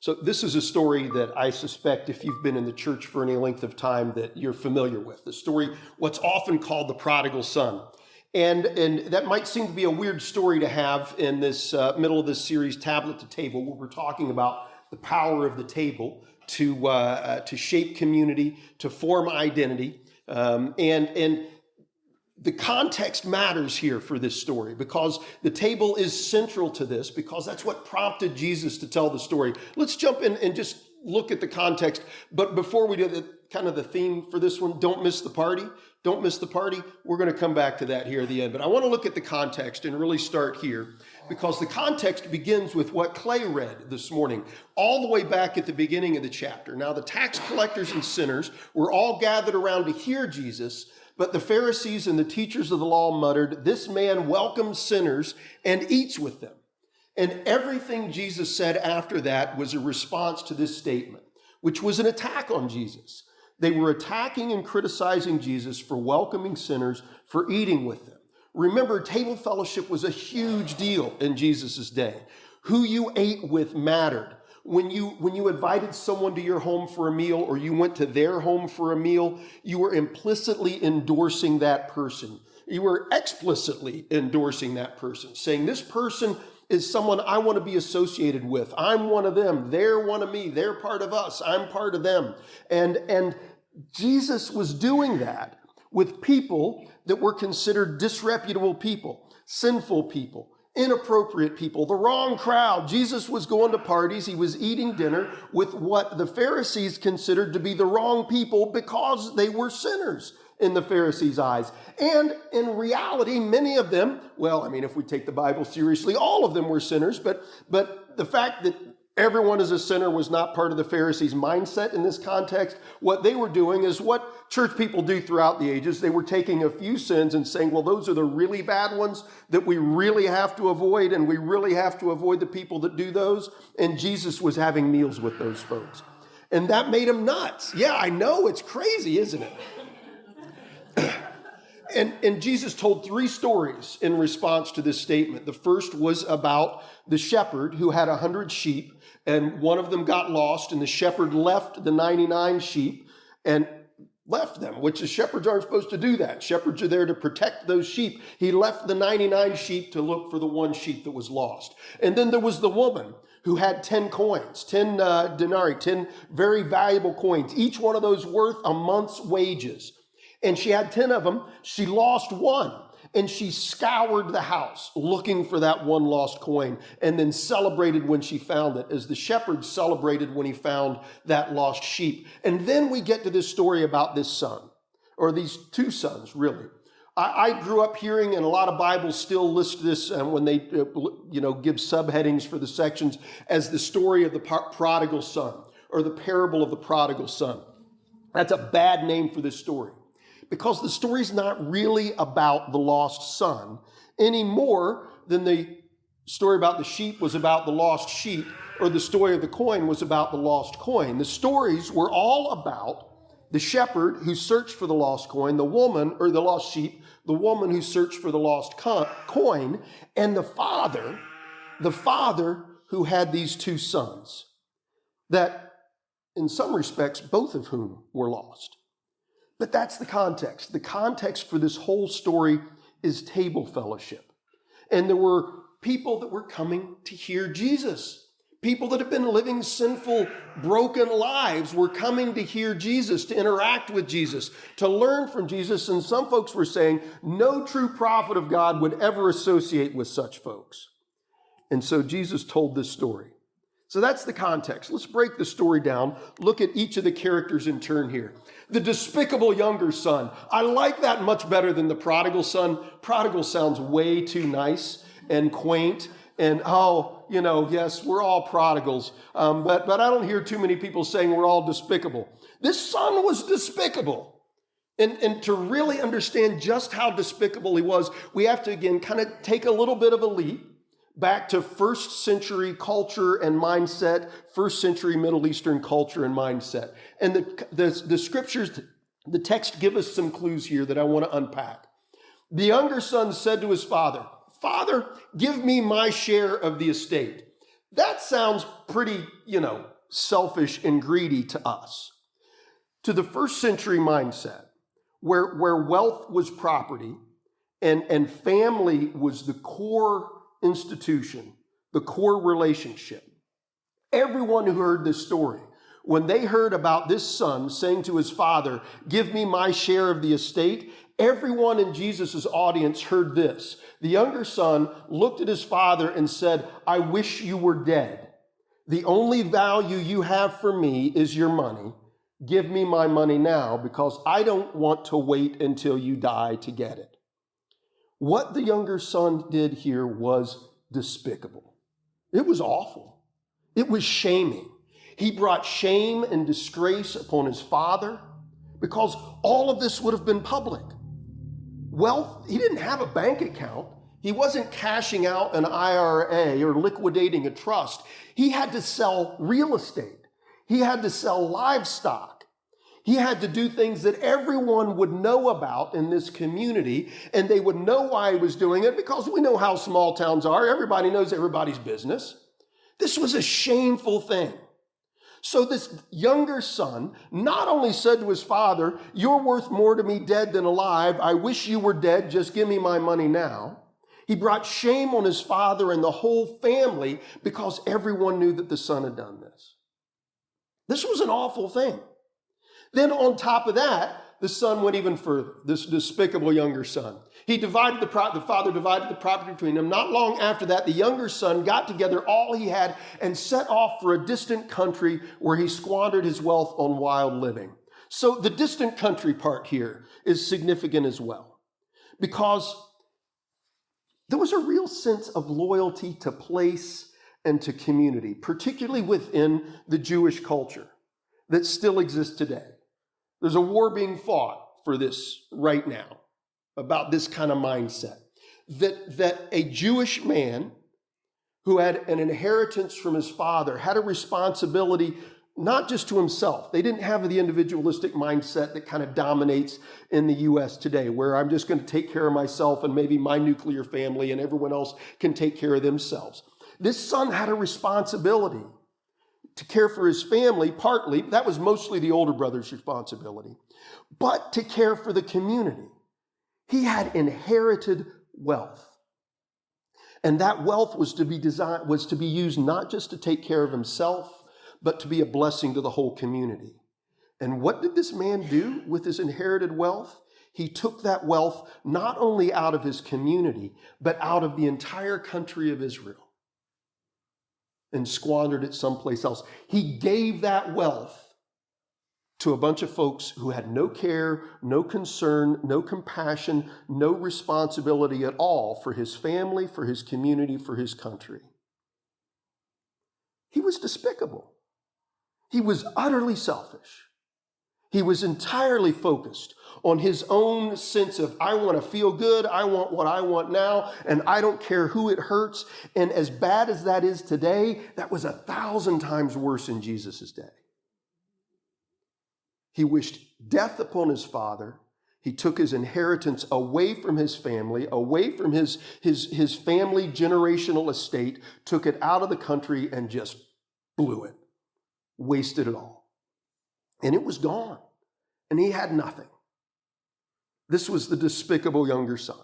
So this is a story that I suspect if you've been in the church for any length of time that you're familiar with. The story, what's often called the prodigal son. And that might seem to be a weird story to have in this middle of this series, Tablet to Table, where we're talking about the power of the table to shape community, to form identity. And the context matters here for this story because the table is central to this, because that's what prompted Jesus to tell the story. Let's jump in and just look at the context. But before we do kind of the theme for this one, don't miss the party. Don't miss the party. We're going to come back to that here at the end. But I want to look at the context and really start here, because the context begins with what Clay read this morning, all the way back at the beginning of the chapter. Now, the tax collectors and sinners were all gathered around to hear Jesus, but the Pharisees and the teachers of the law muttered, "This man welcomes sinners and eats with them." And everything Jesus said after that was a response to this statement, which was an attack on Jesus. They were attacking and criticizing Jesus for welcoming sinners, for eating with them. Remember, table fellowship was a huge deal in Jesus' day. Who you ate with mattered. When you invited someone to your home for a meal, or you went to their home for a meal, you were implicitly endorsing that person. You were explicitly endorsing that person, saying, this person is someone I want to be associated with. I'm one of them. They're one of me. They're part of us. I'm part of them. And Jesus was doing that with people that were considered disreputable people, sinful people, inappropriate people, the wrong crowd. Jesus was going to parties. He was eating dinner with what the Pharisees considered to be the wrong people because they were sinners in the Pharisees' eyes. And in reality, many of them, well, I mean, if we take the Bible seriously, all of them were sinners, but the fact that everyone is a sinner was not part of the Pharisees' mindset in this context. What they were doing is what church people do throughout the ages. They were taking a few sins and saying, well, those are the really bad ones that we really have to avoid, and we really have to avoid the people that do those. And Jesus was having meals with those folks. And that made him nuts. Yeah, I know, it's crazy, isn't it? And Jesus told 3 stories in response to this statement. The first was about the shepherd who had 100 sheep, and one of them got lost, and the shepherd left the 99 sheep and left them, which the shepherds aren't supposed to do that. Shepherds are there to protect those sheep. He left the 99 sheep to look for the one sheep that was lost. And then there was the woman who had 10 coins, 10 denarii, 10 very valuable coins, each one of those worth a month's wages. And she had 10 of them. She lost one, and she scoured the house looking for that one lost coin, and then celebrated when she found it, as the shepherd celebrated when he found that lost sheep. And then we get to this story about this son, or these 2 sons, really. I grew up hearing, and a lot of Bibles still list this when they give subheadings for the sections, as the story of the prodigal son, or the parable of the prodigal son. That's a bad name for this story, because the story's not really about the lost son any more than the story about the sheep was about the lost sheep, or the story of the coin was about the lost coin. The stories were all about the shepherd who searched for the lost coin, the woman, or the lost sheep, the woman who searched for the lost coin, and the father who had these 2 sons, that in some respects, both of whom were lost. But that's the context. The context for this whole story is table fellowship. And there were people that were coming to hear Jesus. People that have been living sinful, broken lives were coming to hear Jesus, to interact with Jesus, to learn from Jesus. And some folks were saying, no true prophet of God would ever associate with such folks. And so Jesus told this story. So that's the context. Let's break the story down. Look at each of the characters in turn here. The despicable younger son. I like that much better than the prodigal son. Prodigal sounds way too nice and quaint. And, yes, we're all prodigals. But I don't hear too many people saying we're all despicable. This son was despicable. And to really understand just how despicable he was, we have to, again, kind of take a little bit of a leap back to first century culture and mindset, first century Middle Eastern culture and mindset. And the scriptures, the text give us some clues here that I want to unpack. The younger son said to his father, "Father, give me my share of the estate." That sounds pretty, selfish and greedy to us. To the first century mindset, where wealth was property and family was the core institution, the core relationship, everyone who heard this story, when they heard about this son saying to his father, "Give me my share of the estate," everyone in Jesus' audience heard this. The younger son looked at his father and said, "I wish you were dead. The only value you have for me is your money. Give me my money now because I don't want to wait until you die to get it." What the younger son did here was despicable. It was awful. It was shaming. He brought shame and disgrace upon his father because all of this would have been public. Wealth, he didn't have a bank account. He wasn't cashing out an IRA or liquidating a trust. He had to sell real estate. He had to sell livestock. He had to do things that everyone would know about in this community, and they would know why he was doing it because we know how small towns are. Everybody knows everybody's business. This was a shameful thing. So this younger son not only said to his father, "You're worth more to me dead than alive. I wish you were dead. Just give me my money now." He brought shame on his father and the whole family because everyone knew that the son had done this. This was an awful thing. Then on top of that, the son went even further, this despicable younger son. The father divided the property between them. Not long after that, the younger son got together all he had and set off for a distant country where he squandered his wealth on wild living. So the distant country part here is significant as well, because there was a real sense of loyalty to place and to community, particularly within the Jewish culture that still exists today. There's a war being fought for this right now about this kind of mindset, that a Jewish man who had an inheritance from his father had a responsibility not just to himself. They didn't have the individualistic mindset that kind of dominates in the U.S. today, where I'm just going to take care of myself and maybe my nuclear family and everyone else can take care of themselves. This son had a responsibility to care for his family, partly. That was mostly the older brother's responsibility, but to care for the community. He had inherited wealth. And that wealth was to be used not just to take care of himself, but to be a blessing to the whole community. And what did this man do with his inherited wealth? He took that wealth not only out of his community, but out of the entire country of Israel and squandered it someplace else. He gave that wealth to a bunch of folks who had no care, no concern, no compassion, no responsibility at all for his family, for his community, for his country. He was despicable. He was utterly selfish. He was entirely focused on his own sense of, I want to feel good, I want what I want now, and I don't care who it hurts. And as bad as that is today, that was 1,000 times worse in Jesus' day. He wished death upon his father. He took his inheritance away from his family, away from his family generational estate, took it out of the country and just blew it, wasted it all. And it was gone. And he had nothing. This was the despicable younger son.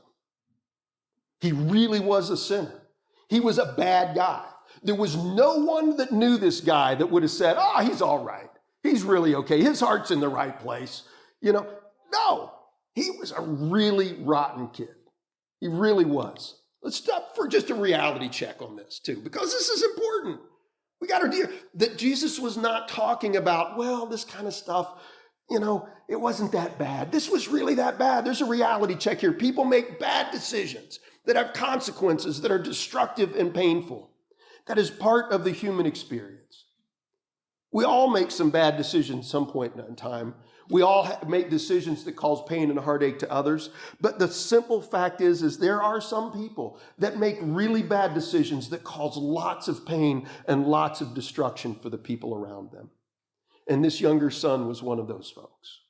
He really was a sinner. He was a bad guy. There was no one that knew this guy that would have said, "Oh, he's all right. He's really okay. His heart's in the right place." No, he was a really rotten kid. He really was. Let's stop for just a reality check on this too, because this is important. We got to deal that Jesus was not talking about, well, this kind of stuff, it wasn't that bad. This was really that bad. There's a reality check here. People make bad decisions that have consequences that are destructive and painful. That is part of the human experience. We all make some bad decisions at some point in time. We all make decisions that cause pain and heartache to others. But the simple fact is there are some people that make really bad decisions that cause lots of pain and lots of destruction for the people around them. And this younger son was one of those folks.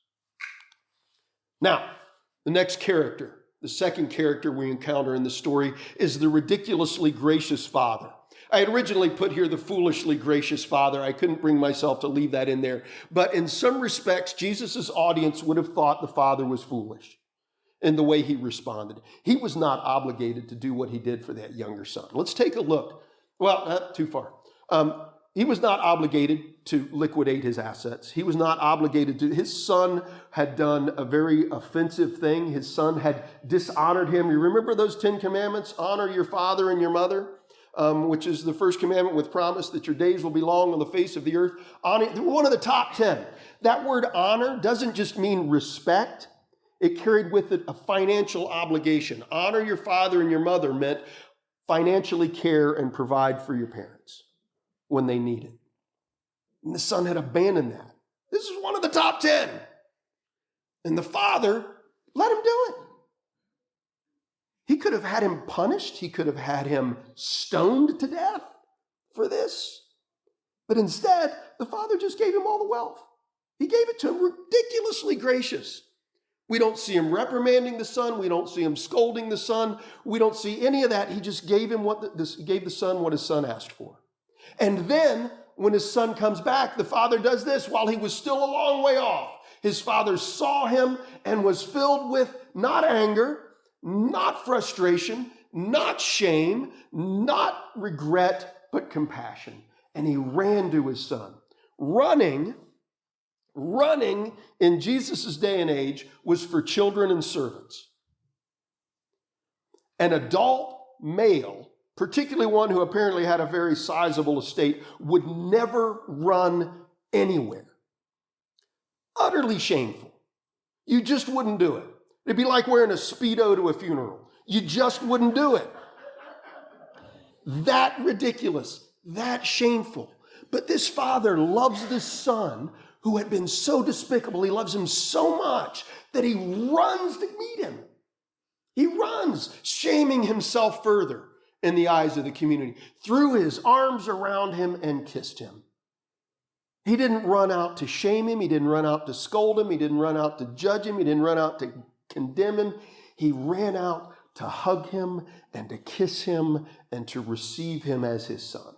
Now, the next character, the second character we encounter in the story is the ridiculously gracious father. I had originally put here the foolishly gracious father. I couldn't bring myself to leave that in there. But in some respects, Jesus' audience would have thought the father was foolish in the way he responded. He was not obligated to do what he did for that younger son. Let's take a look. Well, not too far. He was not obligated to liquidate his assets. He was not obligated to. His son had done a very offensive thing. His son had dishonored him. You remember those 10 commandments? Honor your father and your mother, which is the first commandment with promise that your days will be long on the face of the earth. Honor, one of the top 10. That word honor doesn't just mean respect. It carried with it a financial obligation. Honor your father and your mother meant financially care and provide for your parents when they need it. And the son had abandoned that. This is one of the top 10. And the father let him do it. He could have had him punished. He could have had him stoned to death for this. But instead, the father just gave him all the wealth. He gave it to him, ridiculously gracious. We don't see him reprimanding the son. We don't see him scolding the son. We don't see any of that. He just gave him gave the son what his son asked for. And then when his son comes back, the father does this while he was still a long way off. His father saw him and was filled with not anger, not frustration, not shame, not regret, but compassion. And he ran to his son. Running in Jesus' day and age was for children and servants. An adult male, particularly one who apparently had a very sizable estate, would never run anywhere. Utterly shameful. You just wouldn't do it. It'd be like wearing a Speedo to a funeral. You just wouldn't do it. That ridiculous, that shameful. But this father loves this son who had been so despicable. He loves him so much that he runs to meet him. He runs, shaming himself further in the eyes of the community, threw his arms around him and kissed him. He didn't run out to shame him. He didn't run out to scold him. He didn't run out to judge him. He didn't run out to condemn him. He ran out to hug him and to kiss him and to receive him as his son.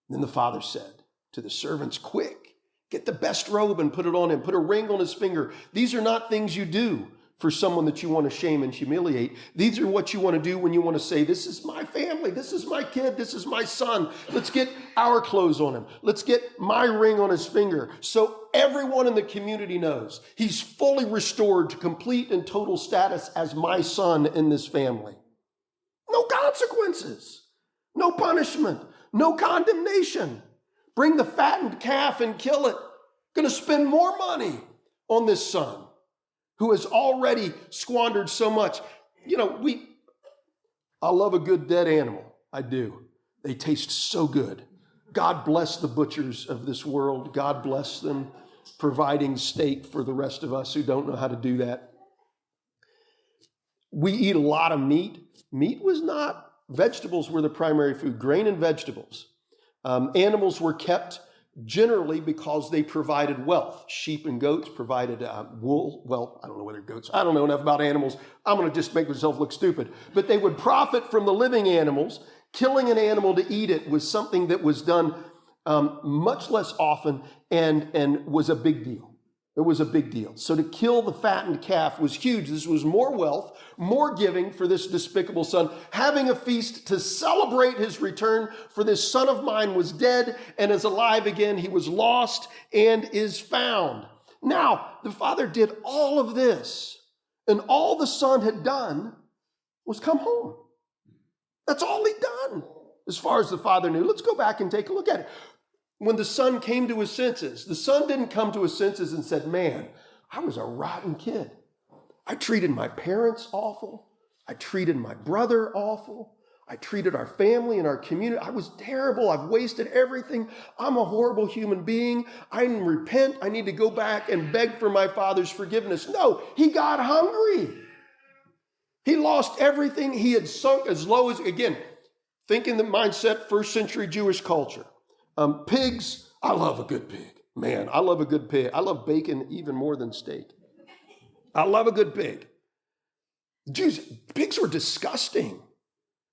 Then the father said to the servants, quick, get the best robe and put it on him. Put a ring on his finger. These are not things you do for someone that you want to shame and humiliate. These are what you want to do when you want to say, this is my family, this is my kid, this is my son. Let's get our clothes on him. Let's get my ring on his finger. So everyone in the community knows he's fully restored to complete and total status as my son in this family. No consequences, no punishment, no condemnation. Bring the fattened calf and kill it. Going to spend more money on this son who has already squandered so much. You know, I love a good dead animal. I do. They taste so good. God bless the butchers of this world. God bless them providing steak for the rest of us who don't know how to do that. We eat a lot of meat. Meat was not. Vegetables were the primary food, grain and vegetables. Animals were kept generally because they provided wealth. Sheep and goats provided wool. Well, I don't know whether goats, I don't know enough about animals. I'm going to just make myself look stupid. But they would profit from the living animals. Killing an animal to eat it was something that was done much less often and was a big deal. It was a big deal. So to kill the fattened calf was huge. This was more wealth, more giving for this despicable son. Having a feast to celebrate his return, for this son of mine was dead and is alive again. He was lost and is found. Now, the father did all of this, and all the son had done was come home. That's all he'd done, as far as the father knew. Let's go back and take a look at it. When the son came to his senses, the son didn't come to his senses and said, man, I was a rotten kid. I treated my parents awful. I treated my brother awful. I treated our family and our community. I was terrible. I've wasted everything. I'm a horrible human being. I need to repent. I need to go back and beg for my father's forgiveness. No, he got hungry. He lost everything. He had sunk as low as, again, think in the mindset, first century Jewish culture. Pigs, I love a good pig. Man, I love a good pig. I love bacon even more than steak. I love a good pig. Jews, pigs were disgusting.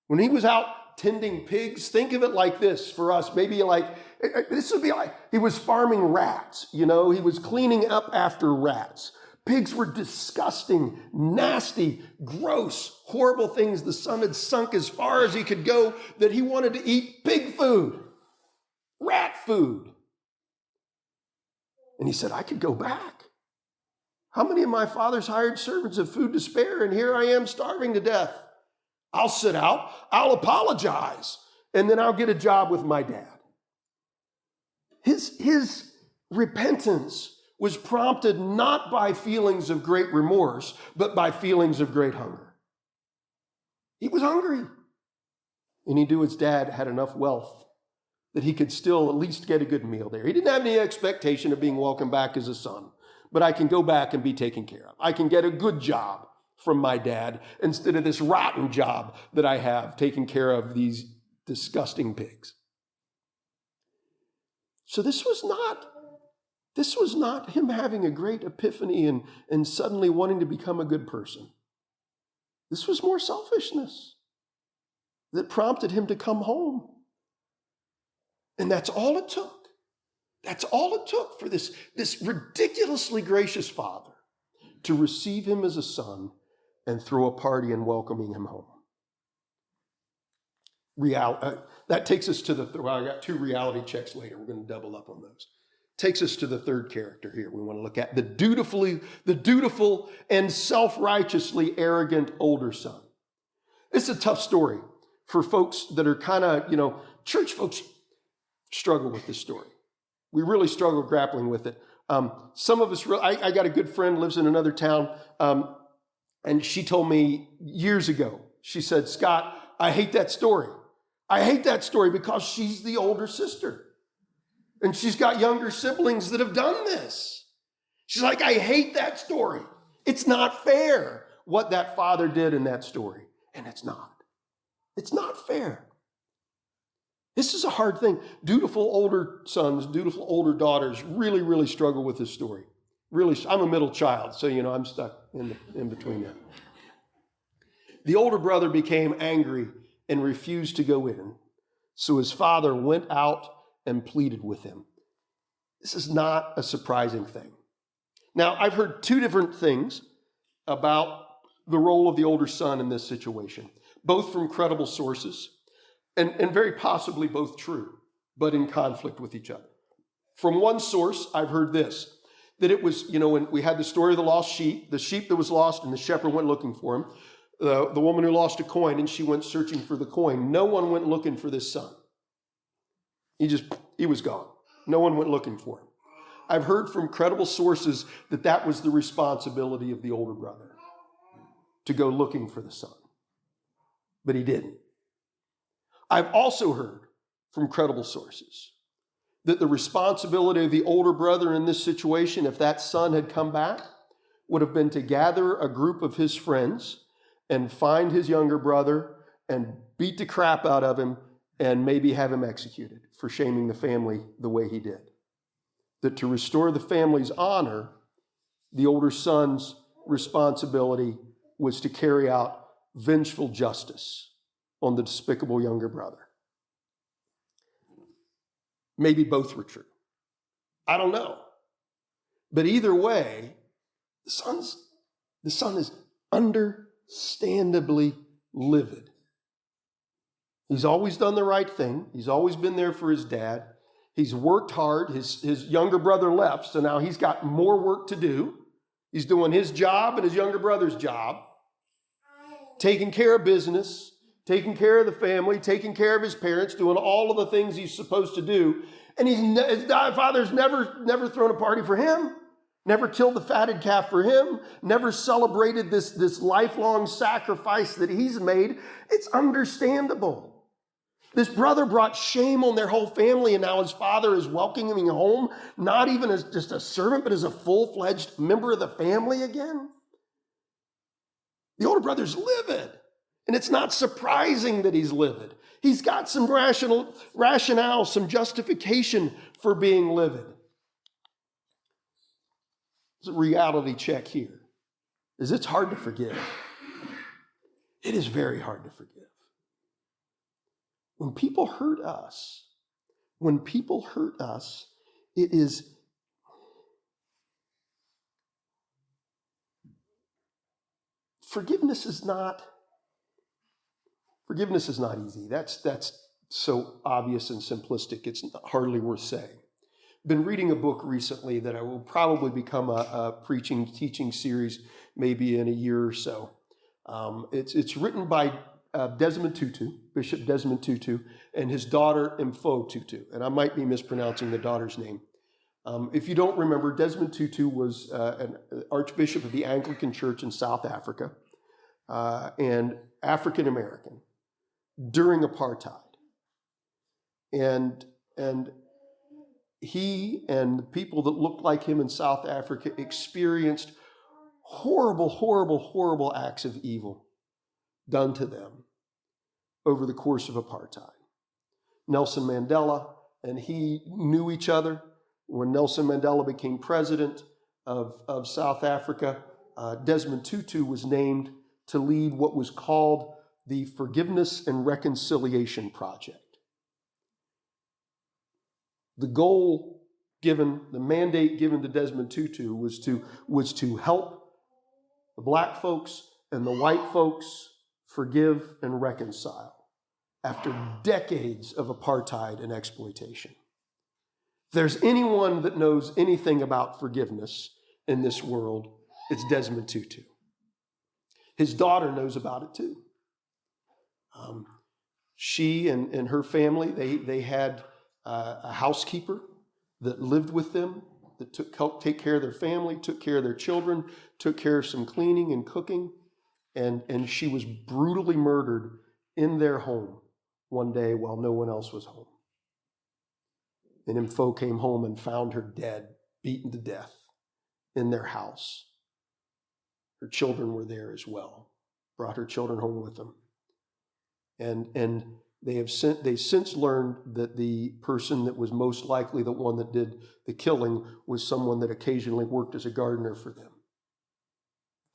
When he was out tending pigs, think of it like this for us. Maybe like, this would be like, he was farming rats, he was cleaning up after rats. Pigs were disgusting, nasty, gross, horrible things. The sun had sunk as far as he could go that he wanted to eat pig food, rat food. And he said, I could go back. How many of my father's hired servants have food to spare? And here I am starving to death. I'll sit out, I'll apologize, and then I'll get a job with my dad. His repentance was prompted not by feelings of great remorse, but by feelings of great hunger. He was hungry. And he knew his dad had enough wealth that he could still at least get a good meal there. He didn't have any expectation of being welcomed back as a son, but I can go back and be taken care of. I can get a good job from my dad instead of this rotten job that I have taking care of these disgusting pigs. So this was not him having a great epiphany and suddenly wanting to become a good person. This was more selfishness that prompted him to come home. And that's all it took. That's all it took for this ridiculously gracious father to receive him as a son and throw a party and welcoming him home. That takes us to I got 2 reality checks later. We're going to double up on those. Takes us to the third character here. We want to look at the dutiful and self-righteously arrogant older son. It's a tough story for folks that are kind of, church folks struggle with this story. We really struggle grappling with it. Some of us, I got a good friend, lives in another town, and she told me years ago, she said, Scott, I hate that story. I hate that story because she's the older sister. And she's got younger siblings that have done this. She's like, I hate that story. It's not fair what that father did in that story. And it's not. It's not fair. This is a hard thing. Dutiful older sons, dutiful older daughters really, really struggle with this story. Really, I'm a middle child, so I'm stuck in between them. The older brother became angry and refused to go in. So his father went out and pleaded with him. This is not a surprising thing. Now, I've heard 2 different things about the role of the older son in this situation, both from credible sources and very possibly both true, but in conflict with each other. From one source, I've heard this, that it was, when we had the story of the sheep that was lost and the shepherd went looking for him, the woman who lost a coin and she went searching for the coin. No one went looking for this son. He was gone. No one went looking for him. I've heard from credible sources that was the responsibility of the older brother, to go looking for the son. But he didn't. I've also heard from credible sources that the responsibility of the older brother in this situation, if that son had come back, would have been to gather a group of his friends and find his younger brother and beat the crap out of him and maybe have him executed for shaming the family the way he did. That to restore the family's honor, the older son's responsibility was to carry out vengeful justice on the despicable younger brother. Maybe both were true. I don't know. But either way, the son is understandably livid. He's always done the right thing. He's always been there for his dad. He's worked hard. His younger brother left, so now he's got more work to do. He's doing his job and his younger brother's job, taking care of business, taking care of the family, taking care of his parents, doing all of the things he's supposed to do. And his father's never thrown a party for him, never killed the fatted calf for him, never celebrated this lifelong sacrifice that he's made. It's understandable. This brother brought shame on their whole family, and now his father is welcoming him home, not even as just a servant, but as a full-fledged member of the family again. The older brother's livid, and it's not surprising that he's livid. He's got some rationale, some justification for being livid. It's a reality check here, is it's hard to forgive. It is very hard to forgive. when people hurt us, it is forgiveness is not easy. That's so obvious and simplistic. It's hardly worth saying. Been reading a book recently that I will probably become a teaching series maybe in a year or so. It's written by Desmond Tutu, Bishop Desmond Tutu, and his daughter Emmaus Tutu. And I might be mispronouncing the daughter's name. If you don't remember, Desmond Tutu was an Archbishop of the Anglican Church in South Africa and African American during apartheid. And he and the people that looked like him in South Africa experienced horrible acts of evil done to them over the course of apartheid. Nelson Mandela and he knew each other. When Nelson Mandela became president of South Africa, Desmond Tutu was named to lead what was called the Forgiveness and Reconciliation Project. The goal given, the mandate given to Desmond Tutu was to help the black folks and the white folks forgive and reconcile after decades of apartheid and exploitation. If there's anyone that knows anything about forgiveness in this world, it's Desmond Tutu. His daughter knows about it too. She and her family, they had a housekeeper that lived with them, that helped take care of their family, took care of their children, took care of some cleaning and cooking, and she was brutally murdered in their home one day while no one else was home. And Emmaus came home and found her dead, beaten to death in their house. Her children were there as well, brought her children home with them. And they since learned that the person that was most likely the one that did the killing was someone that occasionally worked as a gardener for them.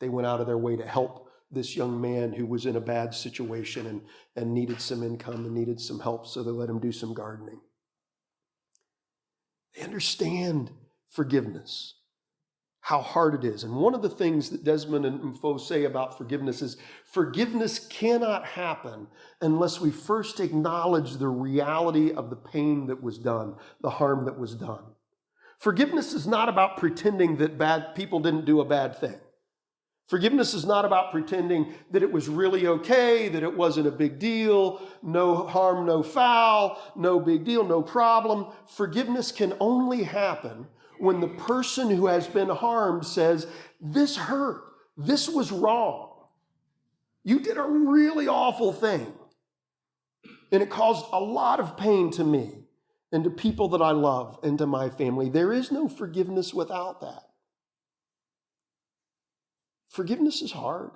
They went out of their way to help this young man who was in a bad situation and needed some income and needed some help, so they let him do some gardening. They understand forgiveness, how hard it is. And one of the things that Desmond and Emmaus say about forgiveness is forgiveness cannot happen unless we first acknowledge the reality of the pain that was done, the harm that was done. Forgiveness is not about pretending that bad people didn't do a bad thing. Forgiveness is not about pretending that it was really okay, that it wasn't a big deal, no harm, no foul, no big deal, no problem. Forgiveness can only happen when the person who has been harmed says, this hurt, this was wrong. You did a really awful thing, and it caused a lot of pain to me and to people that I love and to my family. There is no forgiveness without that. Forgiveness is hard.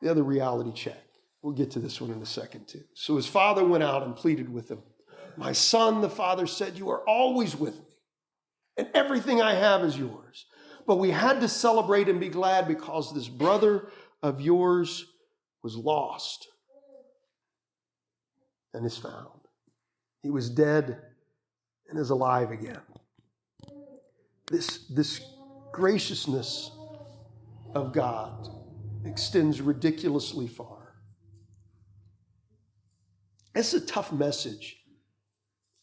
The other reality check. We'll get to this one in a second too. So his father went out and pleaded with him. My son, the father said, you are always with me, and everything I have is yours. But we had to celebrate and be glad because this brother of yours was lost and is found. He was dead and is alive again. This graciousness of God extends ridiculously far. It's a tough message.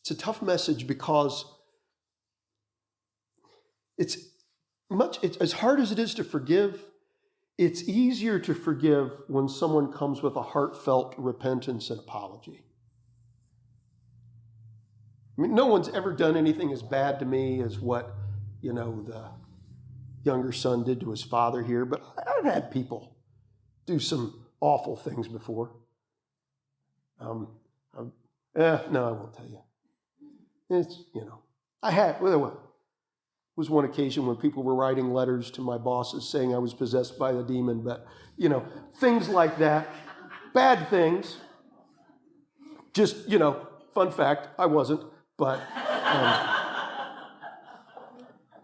It's a tough message because it's as hard as it is to forgive, it's easier to forgive when someone comes with a heartfelt repentance and apology. I mean, no one's ever done anything as bad to me as what, the younger son did to his father here, but I've had people do some awful things before. No, I won't tell you. It's, there was one occasion when people were writing letters to my bosses saying I was possessed by a demon, but, things like that, bad things. Just, fun fact, I wasn't, but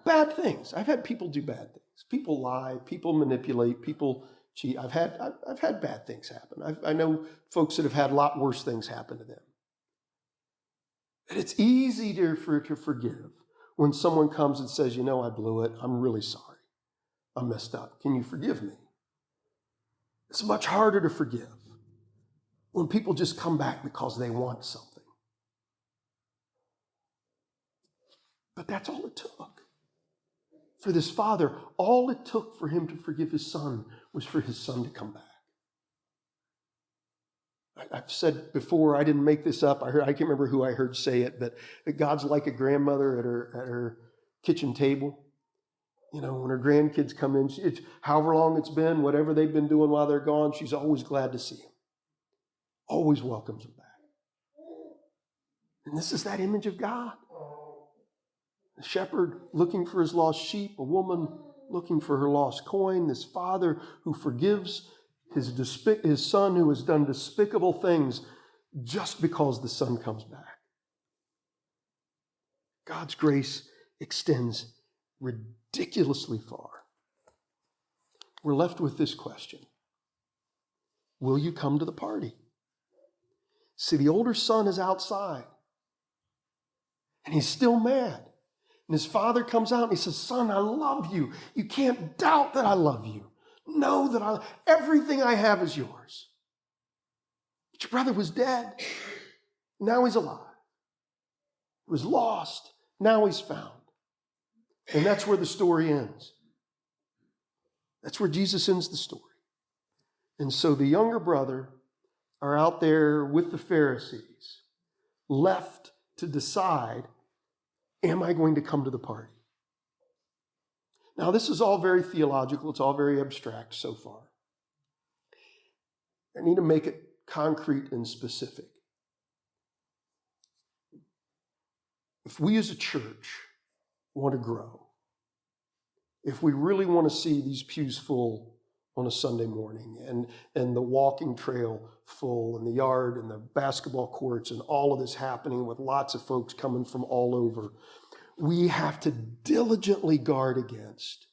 bad things. I've had people do bad things. People lie, people manipulate, people Gee, I've had bad things happen. I know folks that have had a lot worse things happen to them. And it's easy to forgive when someone comes and says, I blew it. I'm really sorry. I messed up. Can you forgive me? It's much harder to forgive when people just come back because they want something. But that's all it took. For this father, all it took for him to forgive his son was for his son to come back. I've said before, I didn't make this up. I can't remember who I heard say it, but that God's like a grandmother at her kitchen table. When her grandkids come in, it's however long it's been, whatever they've been doing while they're gone, she's always glad to see them. Always welcomes them back. And this is that image of God. A shepherd looking for his lost sheep, a woman looking for her lost coin, this father who forgives his son who has done despicable things just because the son comes back. God's grace extends ridiculously far. We're left with this question. Will you come to the party? See, the older son is outside, and he's still mad. And his father comes out and he says, son, I love you. You can't doubt that I love you. Know that everything I have is yours. But your brother was dead. Now he's alive. He was lost. Now he's found. And that's where the story ends. That's where Jesus ends the story. And so the younger brother are out there with the Pharisees, left to decide, am I going to come to the party? Now, this is all very theological. It's all very abstract so far. I need to make it concrete and specific. If we as a church want to grow, if we really want to see these pews full on a Sunday morning and the walking trail full and the yard and the basketball courts and all of this happening with lots of folks coming from all over, we have to diligently guard against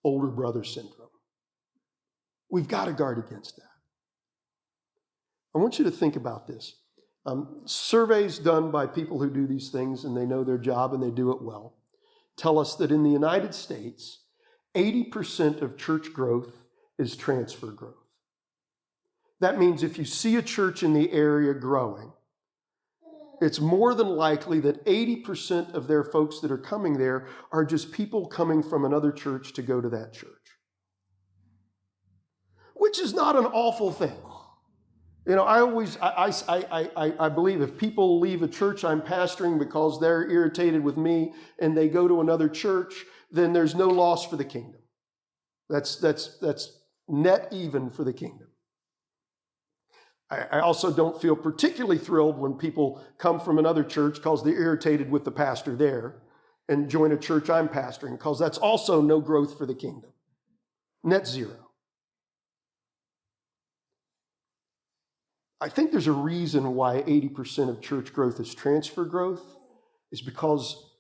older brother syndrome. We've got to guard against that. I want you to think about this. Surveys done by people who do these things and they know their job and they do it well tell us that in the United States, 80% of church growth is transfer growth. That means if you see a church in the area growing, it's more than likely that 80% of their folks that are coming there are just people coming from another church to go to that church. Which is not an awful thing. I believe if people leave a church I'm pastoring because they're irritated with me and they go to another church, then there's no loss for the kingdom. That's net even for the kingdom. I also don't feel particularly thrilled when people come from another church because they're irritated with the pastor there and join a church I'm pastoring, because that's also no growth for the kingdom. Net zero. I think there's a reason why 80% of church growth is transfer growth, is because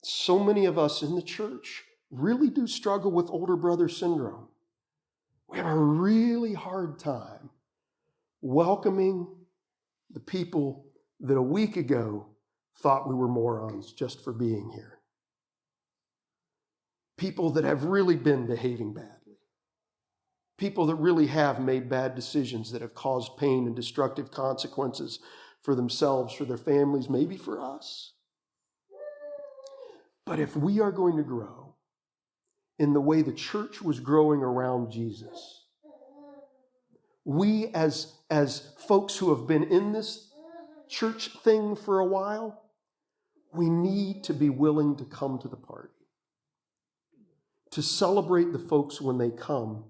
so many of us in the church really do struggle with older brother syndrome. We have a really hard time welcoming the people that a week ago thought we were morons just for being here. People that have really been behaving badly. People that really have made bad decisions that have caused pain and destructive consequences for themselves, for their families, maybe for us. But if we are going to grow in the way the church was growing around Jesus, we as folks who have been in this church thing for a while, we need to be willing to come to the party. To celebrate the folks when they come,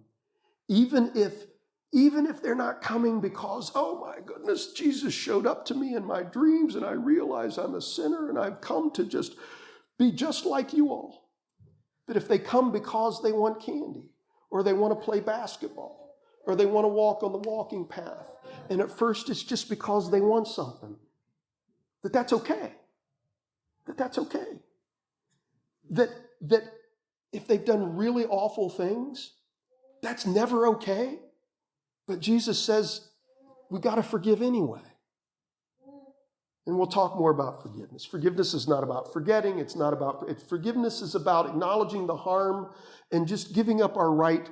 even if they're not coming because, oh my goodness, Jesus showed up to me in my dreams and I realize I'm a sinner and I've come to just be just like you all. But if they come because they want candy, or they want to play basketball, or they want to walk on the walking path, and at first it's just because they want something, that's okay. That's okay. That if they've done really awful things, That's never okay. But Jesus says we got to forgive anyway. And we'll talk more about forgiveness. Forgiveness is not about forgetting. Forgiveness is about acknowledging the harm and just giving up our right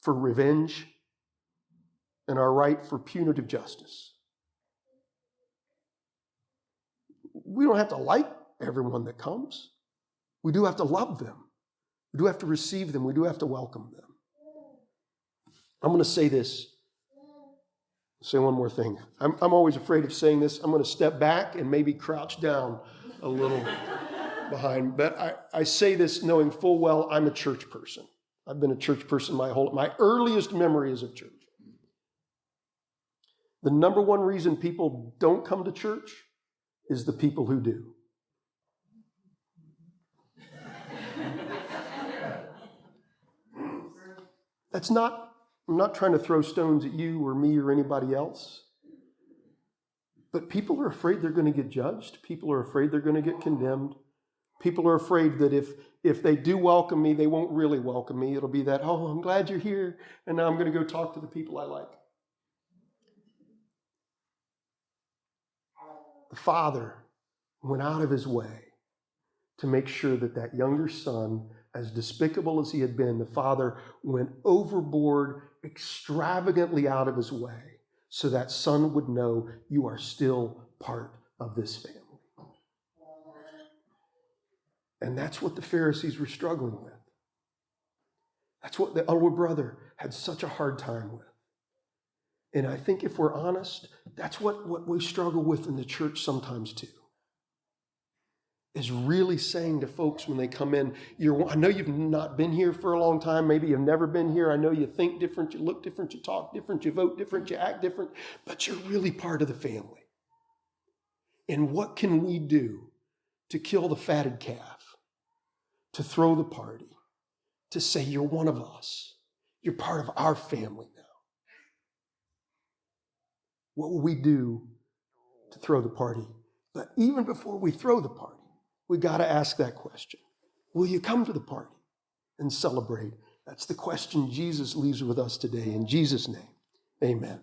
for revenge and our right for punitive justice. We don't have to like everyone that comes. We do have to love them. We do have to receive them. We do have to welcome them. I'm going to say this. Say one more thing. I'm always afraid of saying this. I'm going to step back and maybe crouch down a little behind. But I say this knowing full well I'm a church person. I've been a church person my earliest memory is of church. The number one reason people don't come to church is the people who do. I'm not trying to throw stones at you or me or anybody else. But people are afraid they're going to get judged. People are afraid they're going to get condemned. People are afraid that if they do welcome me, they won't really welcome me. It'll be that, oh, I'm glad you're here, and now I'm going to go talk to the people I like. The father went out of his way to make sure that younger son, as despicable as he had been, the father went overboard, extravagantly out of his way, so that son would know you are still part of this family. And that's what the Pharisees were struggling with. That's what the older brother had such a hard time with. And I think if we're honest, that's what we struggle with in the church sometimes too. Is really saying to folks when they come in, I know you've not been here for a long time. Maybe you've never been here. I know you think different, you look different, you talk different, you vote different, you act different, but you're really part of the family. And what can we do to kill the fatted calf, to throw the party, to say you're one of us, you're part of our family now? What will we do to throw the party? But even before we throw the party, we got to ask that question. Will you come to the party and celebrate? That's the question Jesus leaves with us today. In Jesus' name, amen.